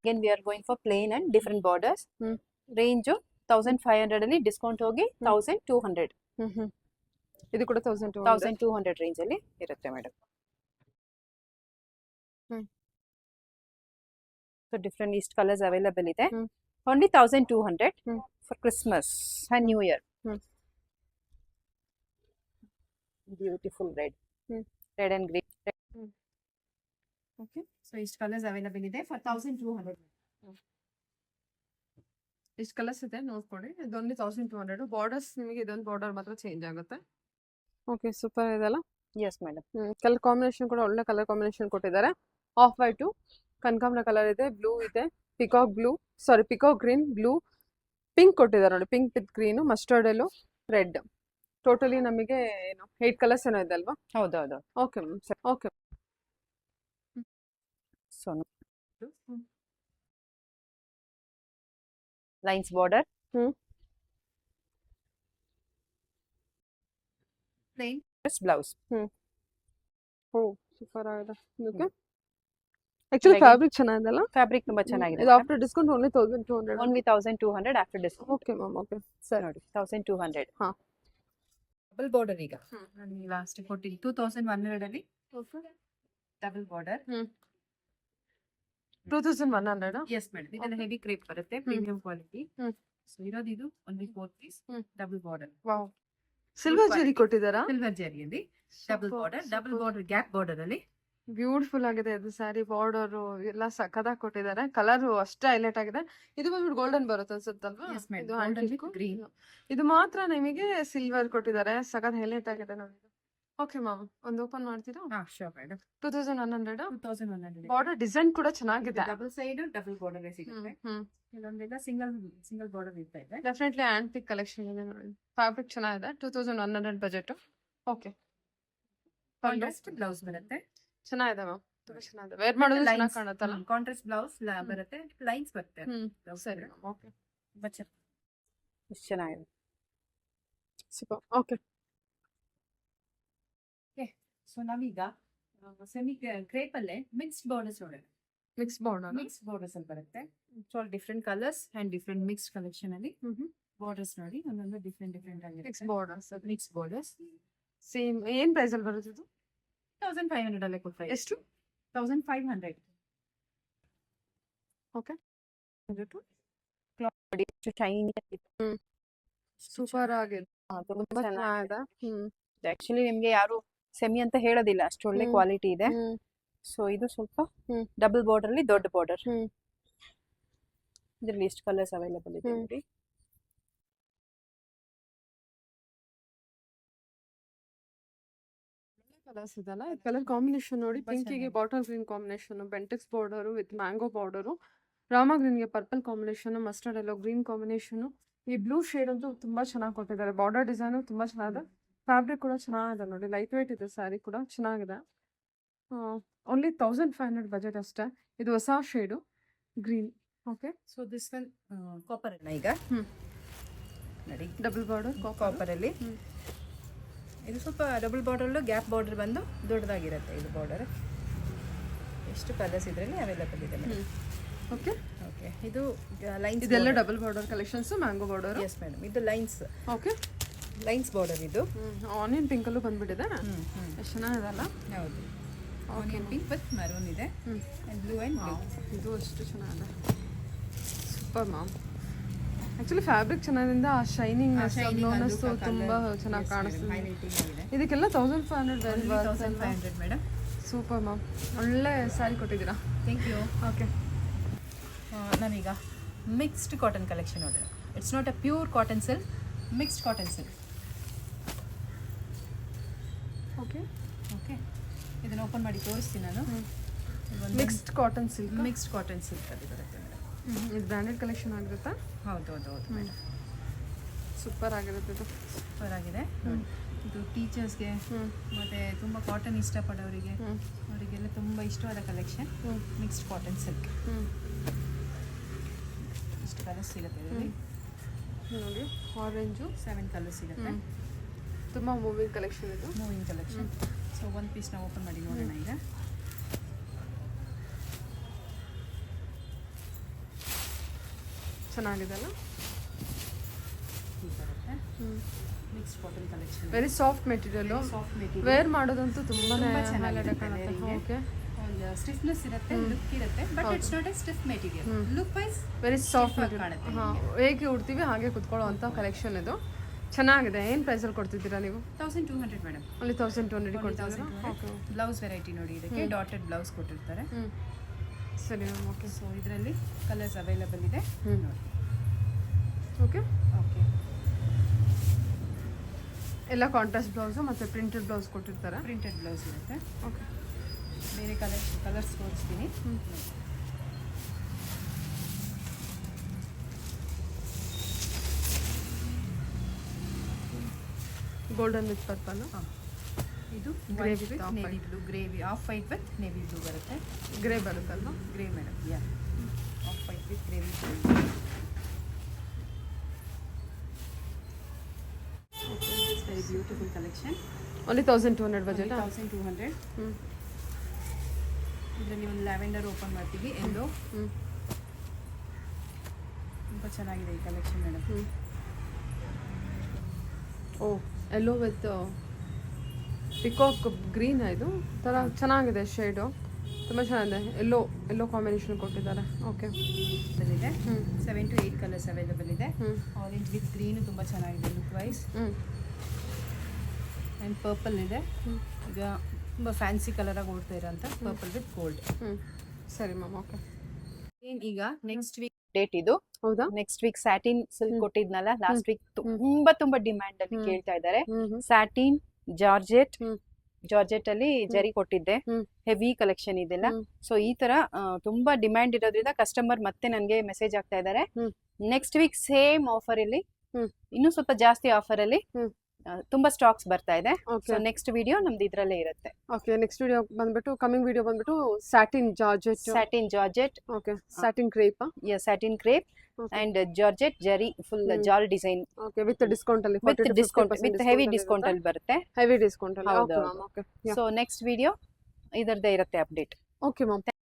Again we are going for plain and different borders. Hmm. Range 1500 ಅಲ್ಲಿ ಡಿಸ್ಕೌಂಟ್ ಹೋಗಿ 1200 ಇದು ಕೂಡ 1200. 1200 ರೇಂಜ್ ಅಲ್ಲಿ ಇರುತ್ತೆ ಮೇಡಮ್. ಸೊ ಡಿಫ್ರೆಂಟ್ ಇಷ್ಟು ಕಲರ್ಸ್ ಅವೈಲಬಲ್ ಇದೆ. Only 1200 for Christmas and new year. Beautiful red and green. Okay, so ಇಷ್ಟು colours available ಇದೆ ಫಾರ್ 1200. ಇಷ್ಟು ಕಲರ್ಸ್ ಇದೆ ನೋಡ್ಕೊಳ್ಳಿ. ಇದೊಂದು 1200. ಬಾರ್ಡರ್ಸ್ ನಿಮಗೆ ಇದೊಂದು ಬಾರ್ಡರ್ ಮಾತ್ರ ಚೇಂಜ್ ಆಗುತ್ತೆ. ಓಕೆ, ಸೂಪರ್ ಇದೆಲ್ಲ. Yes madam. ಕಲರ್ ಕಾಂಬಿನೇಷನ್ ಕೂಡ ಒಳ್ಳೆ ಕಲರ್ ಕಾಂಬಿನೇಷನ್ ಕೊಟ್ಟಿದ್ದಾರೆ. ಆಫ್ ವೈಟು, ಕನಕಾಂಬರ ಕಲರ್ ಇದೆ, ಬ್ಲೂ ಇದೆ, ಪಿಕಾಕ್ ಗ್ರೀನ್, ಬ್ಲೂ, ಪಿಂಕ್ ಕೊಟ್ಟಿದ್ದಾರೆ ನೋಡಿ. Pink with green, mustard yellow, red. Totally ನಮಗೆ ಏನು 8 ಕಲರ್ಸ್ ಏನೋ ಇದೆ ಅಲ್ವಾ? ಹೌದೌದು. ಓಕೆ ಮ್ಯಾಮ್, ಸರಿ. Okay. So lines border. Plain blouse. Oh super ಆಗಿದೆ. ಓಕೆ, ಆಕ್ಚುಲಿ ಫ್ಯಾಬ್ರಿಕ್ ಚೆನ್ನಾಗಿದೆಲ್ಲ. ಫ್ಯಾಬ್ರಿಕ್ ತುಂಬಾ ಚೆನ್ನಾಗಿದೆ. ಇದು after discount only 1200. Only 1200 after discount. Okay ma'am, okay sir ನೋಡಿ 1200. ಹಾ, ಡಬಲ್ ಬಾರ್ಡರ್ ಈಗ ನಾನು ಲಾಸ್ಟ್ ಕೊಟ್ಟಿದ್ದು 2100 ಅಲ್ಲಿ ಡಬಲ್ ಬಾರ್ಡರ್. 2100. ಎಸ್ ಮೇಡಮ್, ಇದೆಲ್ಲ ಹೆವಿ ಕ್ರೇಪ್ ಬರುತ್ತೆ, ಪ್ರೀಮಿಯಂ ಕ್ವಾಲಿಟಿ. ಸೊ ಇರೋದು ಇದು only 4 piece double border. Wow, silver zari ಕೊಟ್ಟಿದ್ದಾರಾ? ಸಿಲ್ವರ್ ಜರಿಯಲ್ಲಿ ಡಬಲ್ ಬಾರ್ಡರ್ ಗ್ಯಾಪ್ ಬಾರ್ಡರ್ ಅಲ್ಲಿ. ಬ್ಯೂಟಿಫುಲ್ ಆಗಿದೆ ಇದು ಸ್ಯಾರಿ. ಬಾರ್ಡರ್ ಎಲ್ಲ ಸಖತ್ತಾಗಿ ಕೊಟ್ಟಿದ್ದಾರೆ. ಕಲರ್ ಅಷ್ಟೇ ಹೈಲೈಟ್ ಆಗಿದೆ. ಇದು ಬಂದ್ಬಿಟ್ಟು ಗೋಲ್ಡನ್ ಬರುತ್ತೆ ಅನ್ಸುತ್ತಲ್ವಾ? Yes, madam. ಇದು Golden handle with ಗೂ. green. ಇದು ಮಾತ್ರ ನಿಮಗೆ ಸಿಲ್ವರ್ ಕೊಟ್ಟಿದ್ದಾರೆ. ಸಖತ್ ಹೈಲೈಟ್ ಆಗಿದೆ ನೋಡಿ. ಓಕೆ ಮ್ಯಾಮ್, ಒಂದು ಓಪನ್ ಮಾಡ್ತೀರಾ? ಹಾ ಶೋರ್ ಮೇಡಮ್. 2100. 2100. ಬಾರ್ಡರ್ ಡಿಸೈನ್ ಕೂಡ ಚೆನ್ನಾಗಿದೆ. ಡಬಲ್ ಸೈಡ್ ಡಬಲ್ ಬಾರ್ಡರ್ ಸಿಗುತ್ತೆ. ಕೆಲವೊಂದೆಲ್ಲ ಸಿಂಗಲ್ ಬಾರ್ಡರ್ ಇರ್ತಾ ಇದೆ. ಡೆಫಿನೆಟ್ಲಿ ಆಂಟಿಕ್ ಕಲೆಕ್ಷನ್ ಇದೆ ನೋಡಿ. ಫ್ಯಾಬ್ರಿಕ್ ಚೆನ್ನಾಗಿದೆ. 2100 ಬಜೆಟ್. ಓಕೆ, ಕಾಂಟ್ರಾಸ್ಟ್ ಬ್ಲೌಸ್ ಬರುತ್ತೆ. ಚೆನ್ನಾಗಿದೆ ಮ್ಯಾಮ್, ತುಂಬಾ ಚೆನ್ನಾಗಿದೆ. ವೇರ್ ಮಾಡೋದು ಚೆನ್ನಾಗಿ ಕಾಣುತ್ತಲ್ಲ. ಕಾಂಟ್ರಾಸ್ಟ್ ಬ್ಲೌಸ್ ಬರುತ್ತೆ, ಲೈನ್ಸ್ ಬರುತ್ತೆ. ಸರಿ ಮ್ಯಾಮ್, ಓಕೆ. ಎಷ್ಟು ಚೆನ್ನಾಗಿದೆ. ಸೂಪರ್. ಓಕೆ, ಸೊ ನಾವೀಗ ಸೆಮಿ ಕ್ರೇಪ್ ಅಲ್ಲೇ ಮಿಕ್ಸ್ಡ್ ಬಾರ್ಡರ್ಸ್ ನೋಡೋಣ. Mix border. ಮಿಕ್ಸ್ ಬಾರ್ಡರ್ಸ್ ಅಲ್ಲಿ ಬರುತ್ತೆ. So different colours and different mixed collection ಅಲ್ಲಿ ಬಾರ್ಡರ್ಸ್ ನೋಡಿ, ಒಂದೊಂದು ಡಿಫ್ರೆಂಟ್ ಆಗಿ mix borders. Mix borders same ಏನ್ ಪ್ರೈಸ್ ಅಲ್ಲಿ ಬರುತ್ತೆ ಇದು? 1500 ಅಲ್ಲೇ ಕೊಡ್ತಾ ಇದೆ. ಎಷ್ಟು? 1500. ಓಕೆ, ನೋಡಿ ಎಷ್ಟು ಶೈನಿ. ಸೂಪರ್ ಆಗಿದೆ. ತುಂಬಾ ಚೆನ್ನಾಗಿದೆ. ಚೆನ್ನಾಗಿದೆ. ಆಕ್ಚುಲಿ ನಿಮ್ಗೆ ಯಾರು ಸೆಮಿ ಅಂತ ಹೇಳೋದಿಲ್ಲ, ಅಷ್ಟು ಒಳ್ಳೆ ಕ್ವಾಲಿಟಿ ಇದೆ. ಸೊ ಇದು ಸ್ವಲ್ಪ ಡಬಲ್ ಬಾರ್ಡರ್ ಅಲ್ಲಿ ದೊಡ್ಡ ಬಾರ್ಡರ್. ಇದರಲ್ಲಿ ಎಷ್ಟು ಕಲರ್ಸ್ ಅವೈಲಬಲ್ ಇದೆ ನೋಡಿ. ಕಲರ್ಸ್ ಇದಲ್ಲ. ಕಲರ್ ಕಾಂಬಿನೇಷನ್ ನೋಡಿ. ಪಿಂಕಿಗೆ bottle green combination, Bentex border with mango border, ರಾಮ ಗ್ರೀನ್ಗೆ purple combination, mustard yellow green combination. ಈ ಬ್ಲೂ ಶೇಡ್ ಅಂತೂ ತುಂಬಾ ಚೆನ್ನಾಗಿ ಕೊಟ್ಟಿದ್ದಾರೆ. ಬಾರ್ಡರ್ ಡಿಸೈನ್ ತುಂಬಾ ಚೆನ್ನಾಗಿದೆ. ಫ್ಯಾಬ್ರಿಕ್ ಕೂಡ ಚೆನ್ನಾಗಿದೆ ನೋಡಿ. ಲೈಟ್ ವೇಟ್ ಇದೆ. ಸ್ಯಾರಿ ಕೂಡ ಚೆನ್ನಾಗಿದೆ. ಓನ್ಲಿ 1500 ಬಜೆಟ್ ಅಷ್ಟೇ. ಇದು ಹೊಸ shade green. Okay, so this one copper ಅಲ್ಲ ಈಗ ನೋಡಿ. ಡಬಲ್ ಬಾರ್ಡರ್ ಕಾಪರ್ ಅಲ್ಲಿ ಇದು ಸ್ವಲ್ಪ ಡಬಲ್ ಬಾರ್ಡರ್ ಗ್ಯಾಪ್ ಬಾರ್ಡರ್ ಬಂದು ದೊಡ್ಡದಾಗಿರುತ್ತೆ. ಇದು ಬಾರ್ಡರ್ ಎಷ್ಟು ಕಲರ್ಸ್ ಇದರಲ್ಲಿ ಅವೈಲಬಲ್ ಇದೆ ಮೇಡಮ್. Okay, okay. ಇದು ಲೈನ್ಸ್ ಇದೆಲ್ಲ double border collections. Mango border. Yes madam, ಇದು ಲೈನ್ಸ್. ಓಕೆ, ಲೈನ್ಸ್ ಬಾರ್ಡರ್ ಇದು. ಆನಿಯನ್ ಪಿಂಕ್ ಅಲ್ಲೂ ಬಂದ್ಬಿಟ್ಟಿದೆ. ಎಷ್ಟು ಚೆನ್ನಾಗಿದೆಲ್ಲ. ಹೌದು, ಆನಿಯನ್ ಪಿಂಕ್ ವಿತ್ ಮರೂನ್ ಇದೆ ಅಂಡ್ ಬ್ಲೂ ಅಂಡ್ ಬ್ಲೂ. ಇದು ಅಷ್ಟು ಚೆನ್ನಾಗಿದೆ. Super ma'am. ಆಕ್ಚುಲಿ ಫ್ಯಾಬ್ರಿಕ್ ಚೆನ್ನಾಗಿಂದ ಆ ಶೈನಿಂಗ್ನೆಸ್ ಗ್ಲೋನೆಸ್ ತುಂಬಾ ಚೆನ್ನಾಗಿ ಕಾಣಿಸ್ತಿದೆ. ಇದಕ್ಕೆಲ್ಲ 1500 ಮೇಡಮ್. ಸೂಪರ್ ಮ್ಯಾಮ್, ಒಳ್ಳೆ ಸ್ಯಾರಿ ಕೊಟ್ಟಿದ್ದೀರಾ. Thank you. ಓಕೆ, ನಾವೀಗ ಮಿಕ್ಸ್ಡ್ ಕಾಟನ್ ಕಲೆಕ್ಷನ್ ನೋಡೋಣ. It's not a pure cotton silk, mixed cotton silk. Okay, okay, ಇದನ್ನು ಓಪನ್ ಮಾಡಿ ತೋರಿಸ್ತೀನಿ ನಾನು. Mixed cotton silk. Mixed cotton silk ಅಲ್ಲಿ ಬರುತ್ತೆ ಮೇಡಮ್. ಇದು ಬ್ರ್ಯಾಂಡೆಡ್ ಕಲೆಕ್ಷನ್ ಆಗಿರುತ್ತಾ? ಹೌದು ಹೌದು ಹೌದು ಮೇಡಮ್. ಸೂಪರ್ ಆಗಿರುತ್ತೆ ಇದು. ಸೂಪರ್ ಆಗಿದೆ. ಇದು ಟೀಚರ್ಸ್ಗೆ ಮತ್ತು ತುಂಬ ಕಾಟನ್ ಇಷ್ಟಪಡೋರಿಗೆ ಅವರಿಗೆಲ್ಲ ತುಂಬ ಇಷ್ಟವಾದ ಕಲೆಕ್ಷನ್ ಮಿಕ್ಸ್ಡ್ ಕಾಟನ್ ಸಿಲ್ಕ್. ಇಷ್ಟು ಕಲರ್ಸ್ ಸಿಗುತ್ತೆ ಇದರಲ್ಲಿ ನೋಡಿ. ಆರೆಂಜು 7 ಕಲರ್ಸ್ ಸಿಗುತ್ತೆ. ತುಂಬ ಮೂವಿಂಗ್ ಕಲೆಕ್ಷನ್ ಇದು. Moving collection. ಸೊ ಒಂದು ಪೀಸ್ ನಾವು ಓಪನ್ ಮಾಡಿ ನೋಡೋಣ ಈಗ. ಚೆನ್ನಾಗಿದೆ ಅಲ್ಲ. ಈ ಬರುತ್ತೆ mix cotton collection. Very soft material. Soft material. Wear ಮಾಡೋದಂತೂ ತುಂಬಾನೇ ತುಂಬಾ highlight ಚೆನ್ನಾಗಿರುತ್ತೆ ಕಾಣುತ್ತೆ. wearing ಗೆ. ಓಕೆ. ಒಂದು ಸ್ಟಿಫ್ನೆಸ್ ಇರುತ್ತೆ, ಲುಕ್ ಇರುತ್ತೆ, but it's not a stiff material. Look wise very soft ಆಗಿ ಕಾಣುತ್ತೆ. ಹಾಂ, ಹೇಗೆ ಉಡ್ತೀವಿ ಹಾಗೆ ಕುತ್ಕೊಳ್ಳೋ ಕಲೆಕ್ಷನ್ ಇದು. ಚೆನ್ನಾಗಿದೆ. ಏನು ಪ್ರೈಸಲ್ಲಿ ಕೊಡ್ತಿದ್ದೀರಾ ನೀವು? 1200 ಮೇಡಮ್. ಅಲ್ಲಿ 1200 ಕೊಡ್ತಿದ್ದೀರಾ? ಓಕೆ. ಬ್ಲೌಸ್ ವೆರೈಟಿ ನೋಡಿ, ಇದಕ್ಕೆ ಡಾಟೆಡ್ ಬ್ಲೌಸ್ ಕೊಟ್ಟಿರ್ತಾರೆ. ಸರಿ ಮ್ಯಾಮ್. ಓಕೆ. ಸೊ ಇದರಲ್ಲಿ ಕಲರ್ಸ್ ಅವೈಲಬಲ್ ಇದೆ ನೋಡಿ. ಓಕೆ. ಓಕೆ. ಎಲ್ಲ ಕಾಂಟ್ರಾಸ್ಟ್ ಬ್ಲೌಸು ಮತ್ತು ಪ್ರಿಂಟೆಡ್ ಬ್ಲೌಸ್ ಕೊಟ್ಟಿರ್ತಾರೆ. ಪ್ರಿಂಟೆಡ್ ಬ್ಲೌಸ್ ಇರುತ್ತೆ. ಓಕೆ. ಬೇರೆ ಕಲರ್ಸ್ ತೋರಿಸ್ತೀನಿ. Golden with purple. ಇದು Grey white with with off navy white. Blue, grey off white with navy blue ಬರುತ್ತೆ. ಗ್ರೇ ಬರುತ್ತಲ್ವಾ? Grey madam, yeah off white with grey with very beautiful collection. Only 1200 budget. 1200. ಇದರಲ್ಲಿ ಒಂದು lavender open ಮಾಡ್ತೀವಿ, ಎಲ್ಲೋ. ತುಂಬ ಚೆನ್ನಾಗಿದೆ ಈ collection madam. Oh, yellow with peacock green ಇದು ಥರ ಚೆನ್ನಾಗಿದೆ ಶೇಡು. ತುಂಬ ಚೆನ್ನಾಗಿದೆ. ಎಲ್ಲೋ ಕಾಂಬಿನೇಷನ್ ಕೊಟ್ಟಿದ್ದಾರೆ. ಓಕೆ. ಇದರಲ್ಲಿದೆ 7 to 8 ಕಲರ್ಸ್ ಅವೈಲಬಲ್ ಇದೆ. ಆರೆಂಜ್ ವಿತ್ ಗ್ರೀನು ತುಂಬ ಚೆನ್ನಾಗಿದೆ ಲುಕ್ ವೈಸ್. ಆ್ಯಂಡ್ ಪರ್ಪಲ್ ಇದೆ. ಈಗ ತುಂಬ ಫ್ಯಾನ್ಸಿ ಕಲರಾಗಿ ಓಡ್ತಾ ಇರೋಂಥ ಪರ್ಪಲ್ ವಿತ್ ಗೋಲ್ಡ್. ಸರಿ ಮ್ಯಾಮ್. ಓಕೆ. ಈಗ ನೆಕ್ಸ್ಟ್ ವೀಕ್ ಡೇಟ್ ಇದು. ಹೌದಾ? ನೆಕ್ಸ್ಟ್ ವೀಕ್ ಸ್ಯಾಟಿನ್ ಸಿಲ್ಕ್ ಕೊಟ್ಟಿದ್ನಲ್ಲ ಲಾಸ್ಟ್ ವೀಕ್, ತುಂಬಾ ಡಿಮ್ಯಾಂಡ್ ಅಲ್ಲಿ ಕೇಳ್ತಾ ಇದ್ದಾರೆ. ಸ್ಯಾಟಿನ್ ಜಾರ್ಜೆಟ್ ಅಲ್ಲಿ ಜರಿ ಕೊಟ್ಟಿದ್ದೆ. ಹೆವಿ ಕಲೆಕ್ಷನ್ ಇದೆಲ್ಲ. ಸೊ ಈ ತರ ತುಂಬಾ ಡಿಮ್ಯಾಂಡ್ ಇರೋದ್ರಿಂದ ಕಸ್ಟಮರ್ ಮತ್ತೆ ನನ್ಗೆ ಮೆಸೇಜ್ ಆಗ್ತಾ ಇದ್ದಾರೆ. ನೆಕ್ಸ್ಟ್ ವೀಕ್ ಸೇಮ್ ಆಫರ್ ಅಲ್ಲಿ, ಇನ್ನೂ ಸ್ವಲ್ಪ ಜಾಸ್ತಿ ಆಫರ್ ಅಲ್ಲಿ ತುಂಬಾ ಸ್ಟಾಕ್ಸ್ ಬರ್ತಾ ಇದೆ. ಸೊ ನೆಕ್ಸ್ಟ್ ವಿಡಿಯೋ ನಮ್ದು ಇದ್ರಲ್ಲೇ ಇರುತ್ತೆ. ಓಕೆ. ನೆಕ್ಸ್ಟ್ ವಿಡಿಯೋ ಬಂದ್ಬಿಟ್ಟು ಕಮಿಂಗ್ ವಿಡಿಯೋ ಬಂದ್ಬಿಟ್ಟು satin georgette. Okay. Satin crepe. Satin crepe and georgette ಜರಿ ಫುಲ್ ಜಾಲ್ ಡಿಸೈನ್. ಓಕೆ. ವಿತ್ ಡಿಸ್ಕೌಂಟ್ ಅಲ್ಲಿ, ವಿತ್ ಹೆವಿ ಡಿಸ್ಕೌಂಟ್ ಅಲ್ಲಿ ಬರುತ್ತೆ. ಹೆವಿ ಡಿಸ್ಕೌಂಟ್ ಅಲ್ಲಿ. ಹೌದು. ಓಕೆ. ಸೊ ನೆಕ್ಸ್ಟ್ ವಿಡಿಯೋ ಇದರದೇ ಇರುತ್ತೆ ಅಪ್ಡೇಟ್. Okay ma'am.